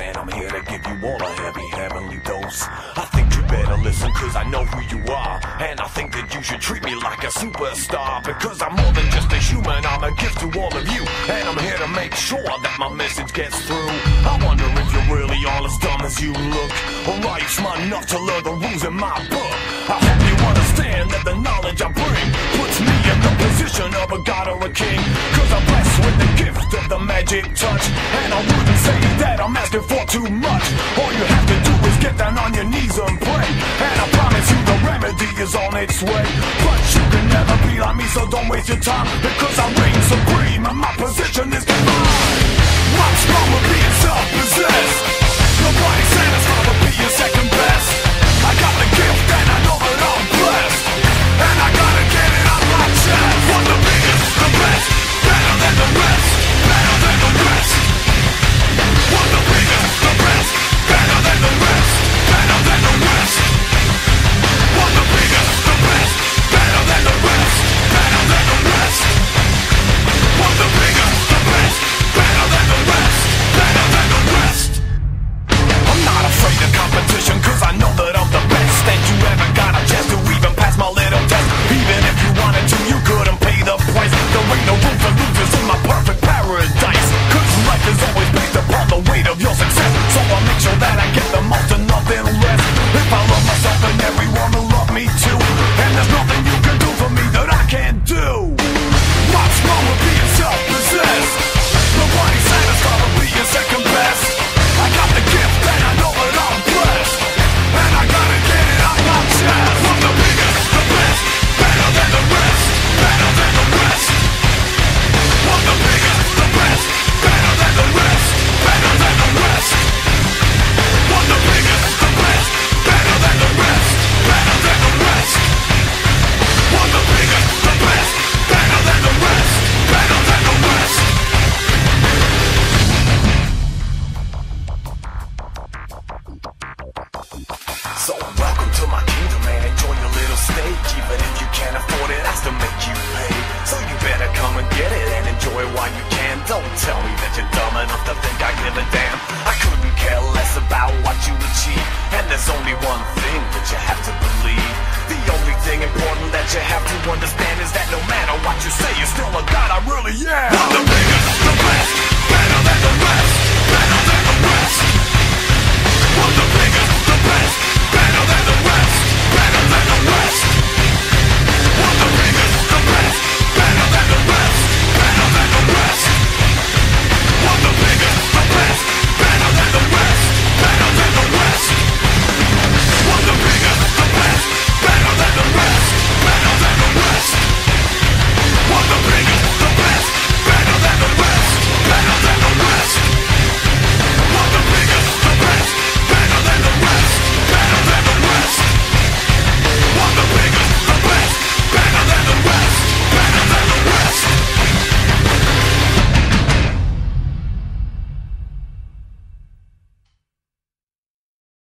and I'm here to give you all a heavy heavenly dose. I think you better listen cause I know who you are, and I think that you should treat me like a superstar, because I'm more than just a human, I'm a gift to all of you, and I'm here to make sure that my message gets through. I wonder if you're really all as dumb as you look, or are you smart enough to learn the rules in my book? I hope you understand that the knowledge I bring puts me in the position of a god or a king, cause I'm blessed with the gift of the magic touch, and I wouldn't say that I'm asking for too much. All you have to do is get down on your knees and pray, and I promise you the remedy is on its way. But you can never be like me, so don't waste your time, because I reign supreme and my position is divine. What's wrong with being self-possessed? Nobody satisfied with being second best. I got the gift and I know that I'm blessed, and I gotta get it out my chest. One the biggest, the best, better than the rest, better than the rest. One the biggest, the best, better than the rest, better than the rest. One the biggest, the best, better than the rest, better than the rest. One the biggest, the best, better than the rest, better than the rest. I'm not afraid of competition cause I know that I'm the best, and you ever got a chance to even pass my little test. Even if you wanted to, you couldn't pay the price. There ain't no room for losers in my perfect paradise, cause life is always based upon the weight of your success. So I'll make sure that I get the most and nothing less. If I love myself, then everyone will love me too, and there's nothing you can do for me that I can't do. What's wrong with being self-possessed? Nobody's satisfied with being second best. I got the gift and I know that I'm blessed, and I gotta get it out my chest. I'm the biggest, the best, better than the rest, better than the rest. I'm the biggest, the best, better than the rest, better than the rest. I'm the biggest, the best, better than the rest, better than the rest. I'm the biggest, the best, better than the rest, better than the rest. So welcome to my kingdom, man, enjoy your little stage. Even if you can't afford it, I still make you pay. So you better come and get it and enjoy it while you can. Don't tell me that you're dumb enough to think I give a damn. I couldn't care less about what you achieve, and there's only one thing that you have to believe. The only thing important that you have to understand is that no matter what you say, you're still a god, I really am.